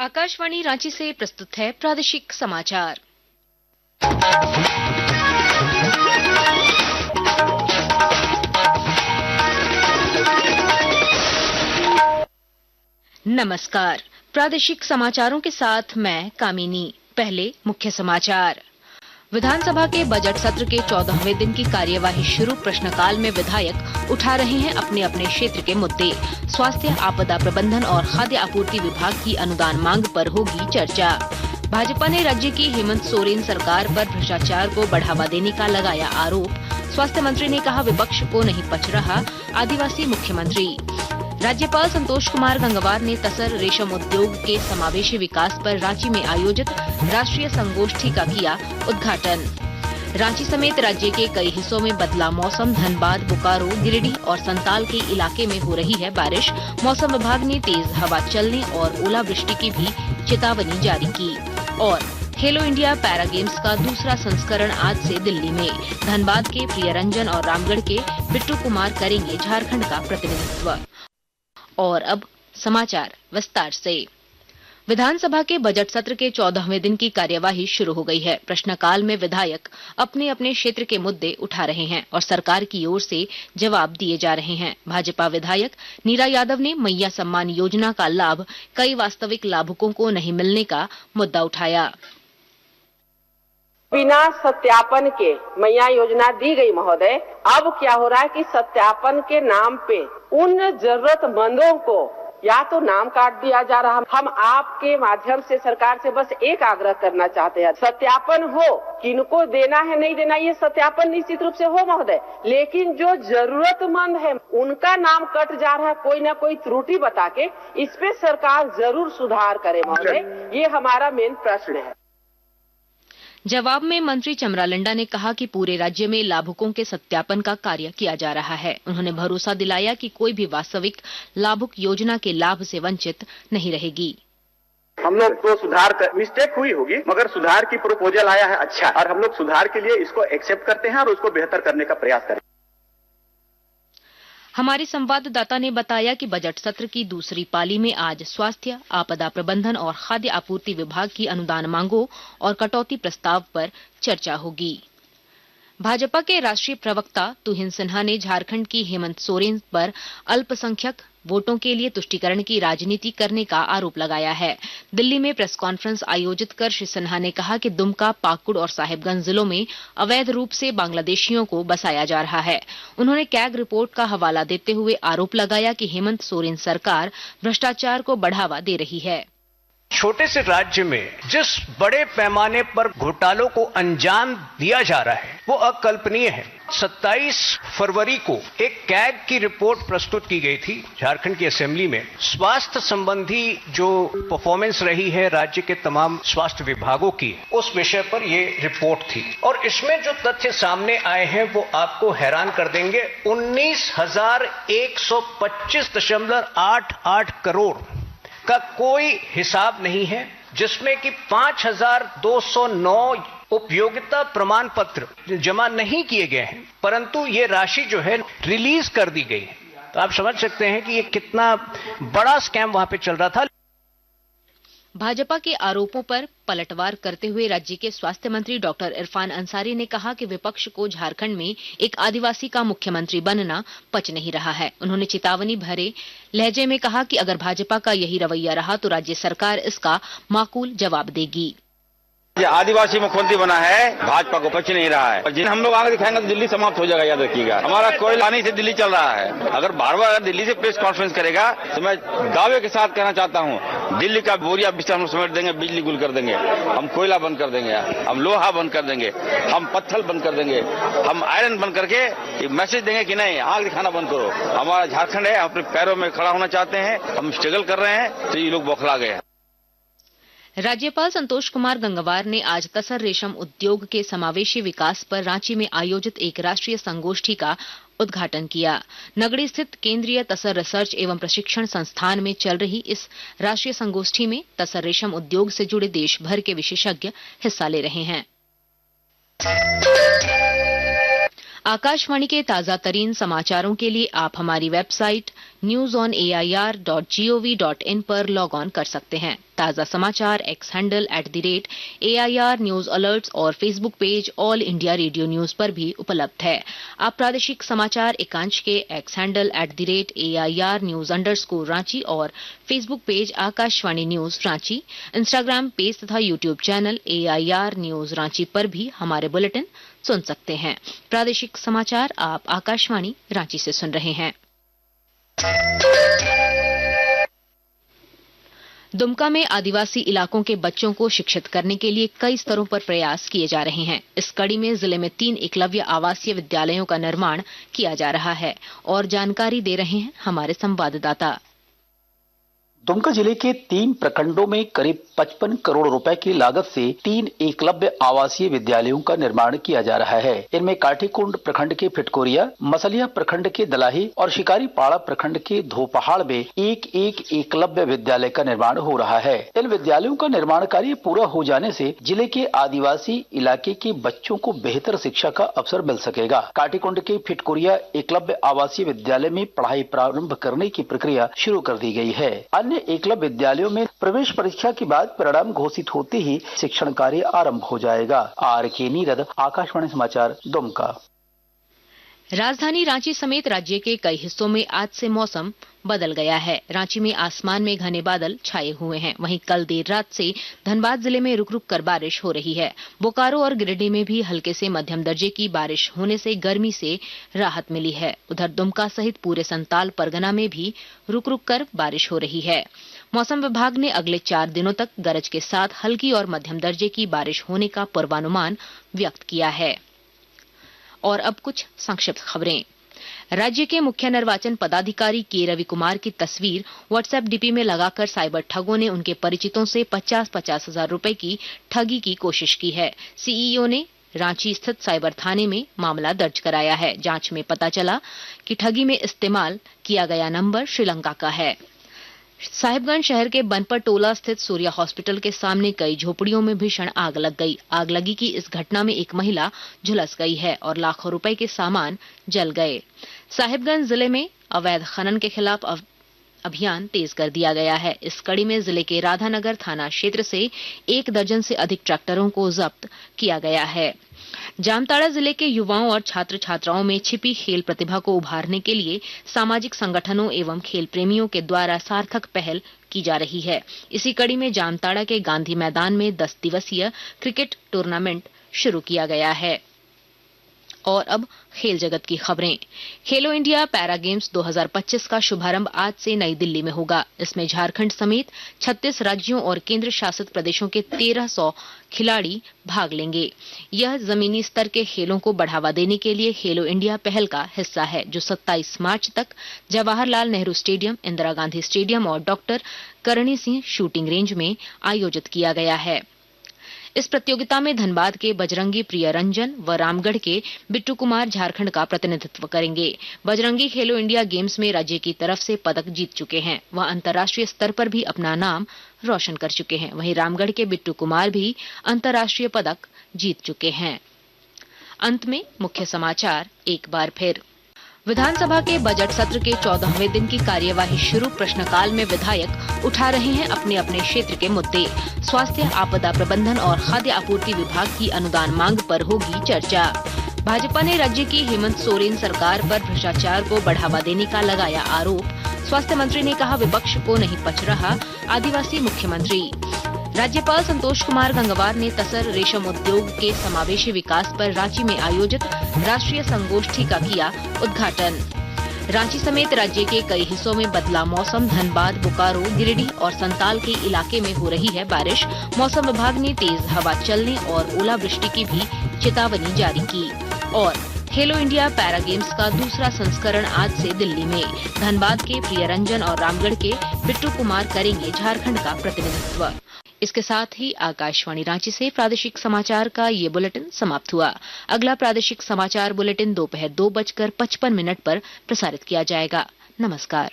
आकाशवाणी रांची से प्रस्तुत है प्रादेशिक समाचार। नमस्कार, प्रादेशिक समाचारों के साथ मैं कामिनी। पहले मुख्य समाचार। विधानसभा के बजट सत्र के 14वें दिन की कार्यवाही शुरू। प्रश्नकाल में विधायक उठा रहे हैं अपने अपने क्षेत्र के मुद्दे। स्वास्थ्य, आपदा प्रबंधन और खाद्य आपूर्ति विभाग की अनुदान मांग पर होगी चर्चा। भाजपा ने राज्य की हेमंत सोरेन सरकार पर भ्रष्टाचार को बढ़ावा देने का लगाया आरोप। स्वास्थ्य मंत्री ने कहा, विपक्ष को नहीं पच रहा आदिवासी मुख्यमंत्री। राज्यपाल संतोष कुमार गंगवार ने तसर रेशम उद्योग के समावेशी विकास पर रांची में आयोजित राष्ट्रीय संगोष्ठी का किया उद्घाटन। रांची समेत राज्य के कई हिस्सों में बदला मौसम। धनबाद, बोकारो, गिरिडीह और संताल के इलाके में हो रही है बारिश। मौसम विभाग ने तेज हवा चलने और ओलावृष्टि की भी चेतावनी जारी की। और खेलो इंडिया पैरा गेम्स का दूसरा संस्करण आज से दिल्ली में। धनबाद के प्रियरंजन और रामगढ़ के बिट्टू कुमार करेंगे झारखंड का प्रतिनिधित्व। और अब समाचार विस्तार से। विधानसभा के बजट सत्र के 14वें दिन की कार्यवाही शुरू हो गई है। प्रश्नकाल में विधायक अपने अपने क्षेत्र के मुद्दे उठा रहे हैं और सरकार की ओर से जवाब दिए जा रहे हैं। भाजपा विधायक नीरा यादव ने मैया सम्मान योजना का लाभ कई वास्तविक लाभुकों को नहीं मिलने का मुद्दा उठाया। बिना सत्यापन के मैया योजना दी गई महोदय। अब क्या हो रहा है कि सत्यापन के नाम पे उन जरूरतमंदों को या तो नाम काट दिया जा रहा। हम आपके माध्यम से सरकार से बस एक आग्रह करना चाहते हैं, सत्यापन हो, किनको देना है नहीं देना ये सत्यापन निश्चित रूप से हो महोदय, लेकिन जो जरूरतमंद है उनका नाम कट जा रहा है कोई ना कोई त्रुटि बता के, इस पे सरकार जरूर सुधार करे महोदय। ये हमारा मेन प्रश्न है। जवाब में मंत्री चमरालंडा ने कहा कि पूरे राज्य में लाभुकों के सत्यापन का कार्य किया जा रहा है। उन्होंने भरोसा दिलाया कि कोई भी वास्तविक लाभुक योजना के लाभ से वंचित नहीं रहेगी। हम लोग तो सुधार मिस्टेक हुई होगी, मगर सुधार की प्रपोजल आया है अच्छा, और हम लोग सुधार के लिए इसको एक्सेप्ट करते हैं और उसको बेहतर करने का प्रयास करें। हमारे संवाददाता ने बताया कि बजट सत्र की दूसरी पाली में आज स्वास्थ्य, आपदा प्रबंधन और खाद्य आपूर्ति विभाग की अनुदान मांगों और कटौती प्रस्ताव पर चर्चा होगी। भाजपा के राष्ट्रीय प्रवक्ता तुहिन सिन्हा ने झारखंड की हेमंत सोरेन पर अल्पसंख्यक वोटों के लिए तुष्टीकरण की राजनीति करने का आरोप लगाया है। दिल्ली में प्रेस कॉन्फ्रेंस आयोजित कर श्री सिन्हा ने कहा कि दुमका, पाकुड़ और साहिबगंज जिलों में अवैध रूप से बांग्लादेशियों को बसाया जा रहा है। उन्होंने कैग रिपोर्ट का हवाला देते हुए आरोप लगाया कि हेमंत सोरेन सरकार भ्रष्टाचार को बढ़ावा दे रही है। छोटे से राज्य में जिस बड़े पैमाने पर घोटालों को अंजाम दिया जा रहा है वो अकल्पनीय है। 27 फरवरी को एक कैग की रिपोर्ट प्रस्तुत की गई थी झारखंड की असेंबली में। स्वास्थ्य संबंधी जो परफॉर्मेंस रही है राज्य के तमाम स्वास्थ्य विभागों की, उस विषय पर ये रिपोर्ट थी और इसमें जो तथ्य सामने आए हैं वो आपको हैरान कर देंगे। 19,125.88 करोड़ का कोई हिसाब नहीं है, जिसमें कि 5,209 उपयोगिता प्रमाण पत्र जमा नहीं किए गए हैं, परंतु ये राशि जो है रिलीज कर दी गई है। तो आप समझ सकते हैं कि ये कितना बड़ा स्कैम वहां पे चल रहा था। भाजपा के आरोपों पर पलटवार करते हुए राज्य के स्वास्थ्य मंत्री डॉक्टर इरफान अंसारी ने कहा कि विपक्ष को झारखंड में एक आदिवासी का मुख्यमंत्री बनना पच नहीं रहा है। उन्होंने चेतावनी भरे लहजे में कहा कि अगर भाजपा का यही रवैया रहा तो राज्य सरकार इसका माकूल जवाब देगी। ये आदिवासी मुख्यमंत्री बना है, भाजपा को पच नहीं रहा है। जिन हम लोग आगे दिखाएंगे तो दिल्ली समाप्त हो जाएगा, याद रखिएगा। हमारा कोयला नहीं से दिल्ली चल रहा है। अगर बार बार दिल्ली से प्रेस कॉन्फ्रेंस करेगा तो मैं दावे के साथ कहना चाहता हूँ, दिल्ली का बोरिया बिस्तर हम समेट देंगे, बिजली गुल कर देंगे, हम कोयला बंद कर देंगे, हम लोहा बंद कर देंगे, हम पत्थर बंद कर देंगे, हम आयरन बंद करके मैसेज देंगे कि नहीं, आग दिखाना बंद करो। हमारा झारखंड है, अपने पैरों में खड़ा होना चाहते हैं, हम स्ट्रगल कर रहे हैं, तो ये लोग बौखला गए हैं। राज्यपाल संतोष कुमार गंगवार ने आज तसर रेशम उद्योग के समावेशी विकास पर रांची में आयोजित एक राष्ट्रीय संगोष्ठी का उद्घाटन किया। नगड़ी स्थित केंद्रीय तसर रिसर्च एवं प्रशिक्षण संस्थान में चल रही इस राष्ट्रीय संगोष्ठी में तसर रेशम उद्योग से जुड़े देश भर के विशेषज्ञ हिस्सा ले रहे हैं। आकाशवाणी के ताजा तरीन समाचारों के लिए आप हमारी वेबसाइट newsonair.gov.in पर लॉग ऑन कर सकते हैं। ताजा समाचार X handle @AIR news alerts और Facebook page All India Radio news पर भी उपलब्ध है। आप प्रादेशिक समाचार एकांश के X handle @AIR news _Ranchi और Facebook page Akashvani news Ranchi, Instagram page तथा YouTube channel AIR news Ranchi पर भी हमारे बुलेटिन सुन सकते हैं। प्रादेशिक समाचार आप आकाशवाणी रांची से सुन रहे हैं। दुमका में आदिवासी इलाकों के बच्चों को शिक्षित करने के लिए कई स्तरों पर प्रयास किए जा रहे हैं। इस कड़ी में जिले में 3 एकलव्य आवासीय विद्यालयों का निर्माण किया जा रहा है और जानकारी दे रहे हैं हमारे संवाददाता। दुमका जिले के 3 प्रखंडों में करीब 55 करोड़ रुपए की लागत से 3 एकलव्य आवासीय विद्यालयों का निर्माण किया जा रहा है। इनमें काठीकुंड प्रखंड के फिटकोरिया, मसलिया प्रखंड के दलाही और शिकारीपाड़ा प्रखंड के धोपहाड़ में एक एकलव्य विद्यालय का निर्माण हो रहा है। इन विद्यालयों का निर्माण कार्य पूरा हो जाने से जिले के आदिवासी इलाके के बच्चों को बेहतर शिक्षा का अवसर मिल सकेगा। काठीकुंड के फिटकोरिया एकलव्य आवासीय विद्यालय में पढ़ाई प्रारंभ करने की प्रक्रिया शुरू कर दी गई है। एकलव्य विद्यालयों में प्रवेश परीक्षा के बाद परिणाम घोषित होते ही शिक्षण कार्य आरंभ हो जाएगा। RK नीरद, आकाशवाणी समाचार, दुमका। राजधानी रांची समेत राज्य के कई हिस्सों में आज से मौसम बदल गया है। रांची में आसमान में घने बादल छाए हुए हैं। वहीं कल देर रात से धनबाद जिले में रुक रुक कर बारिश हो रही है। बोकारो और गिरिडीह में भी हल्के से मध्यम दर्जे की बारिश होने से गर्मी से राहत मिली है। उधर दुमका सहित पूरे संताल परगना में भी रुक रुक कर बारिश हो रही है। मौसम विभाग ने अगले 4 दिनों तक गरज के साथ हल्की और मध्यम दर्जे की बारिश होने का पूर्वानुमान व्यक्त किया है। और अब कुछ संक्षिप्त खबरें। राज्य के मुख्य निर्वाचन पदाधिकारी के रवि कुमार की तस्वीर व्हाट्सएप डीपी में लगाकर साइबर ठगों ने उनके परिचितों से 50-50 हजार रुपए की ठगी की कोशिश की है। सीईओ ने रांची स्थित साइबर थाने में मामला दर्ज कराया है। जांच में पता चला कि ठगी में इस्तेमाल किया गया नंबर श्रीलंका का है। साहिबगंज शहर के बनपट टोला स्थित सूर्या हॉस्पिटल के सामने कई झोपड़ियों में भीषण आग लग गई। आग लगी की इस घटना में एक महिला झुलस गई है और लाखों रुपए के सामान जल गए। साहिबगंज जिले में अवैध खनन के खिलाफ अभियान तेज कर दिया गया है। इस कड़ी में जिले के राधानगर थाना क्षेत्र से 1 दर्जन से अधिक ट्रैक्टरों को जब्त किया गया है। जामताड़ा जिले के युवाओं और छात्र छात्राओं में छिपी खेल प्रतिभा को उभारने के लिए सामाजिक संगठनों एवं खेल प्रेमियों के द्वारा सार्थक पहल की जा रही है। इसी कड़ी में जामताड़ा के गांधी मैदान में 10 दिवसीय क्रिकेट टूर्नामेंट शुरू किया गया है। और अब खेल जगत की खबरें। खेलो इंडिया पैरा गेम्स 2025 का शुभारंभ आज से नई दिल्ली में होगा। इसमें झारखंड समेत 36 राज्यों और केंद्र शासित प्रदेशों के 1300 खिलाड़ी भाग लेंगे। यह जमीनी स्तर के खेलों को बढ़ावा देने के लिए खेलो इंडिया पहल का हिस्सा है, जो 27 मार्च तक जवाहरलाल नेहरू स्टेडियम, इंदिरा गांधी स्टेडियम और doctor Karni Singh shooting range में आयोजित किया गया है। इस प्रतियोगिता में धनबाद के बजरंगी प्रियरंजन व रामगढ़ के बिट्टू कुमार झारखंड का प्रतिनिधित्व करेंगे। बजरंगी खेलो इंडिया गेम्स में राज्य की तरफ से पदक जीत चुके हैं। वह अंतर्राष्ट्रीय स्तर पर भी अपना नाम रोशन कर चुके हैं। वहीं रामगढ़ के बिट्टू कुमार भी अंतर्राष्ट्रीय पदक जीत चुके हैं। अंत में मुख्य समाचार एक बार फिर। विधानसभा के बजट सत्र के 14वें दिन की कार्यवाही शुरू। प्रश्नकाल में विधायक उठा रहे हैं अपने अपने क्षेत्र के मुद्दे। स्वास्थ्य, आपदा प्रबंधन और खाद्य आपूर्ति विभाग की अनुदान मांग पर होगी चर्चा। भाजपा ने राज्य की हेमंत सोरेन सरकार पर भ्रष्टाचार को बढ़ावा देने का लगाया आरोप। स्वास्थ्य मंत्री ने कहा विपक्ष को नहीं पच रहा आदिवासी मुख्यमंत्री। राज्यपाल संतोष कुमार गंगवार ने तसर रेशम उद्योग के समावेशी विकास पर रांची में आयोजित राष्ट्रीय संगोष्ठी का किया उद्घाटन। रांची समेत राज्य के कई हिस्सों में बदला मौसम। धनबाद, बोकारो, गिरिडीह और संताल के इलाके में हो रही है बारिश। मौसम विभाग ने तेज हवा चलने और ओलावृष्टि की भी चेतावनी जारी की। और खेलो इंडिया पैरा गेम्स का दूसरा संस्करण आज से दिल्ली में। धनबाद के प्रियरंजन और रामगढ़ के बिट्टू कुमार करेंगे झारखंड का प्रतिनिधित्व। इसके साथ ही आकाशवाणी रांची से प्रादेशिक समाचार का ये बुलेटिन समाप्त हुआ। अगला प्रादेशिक समाचार बुलेटिन दोपहर 2:55 पर प्रसारित किया जाएगा। नमस्कार।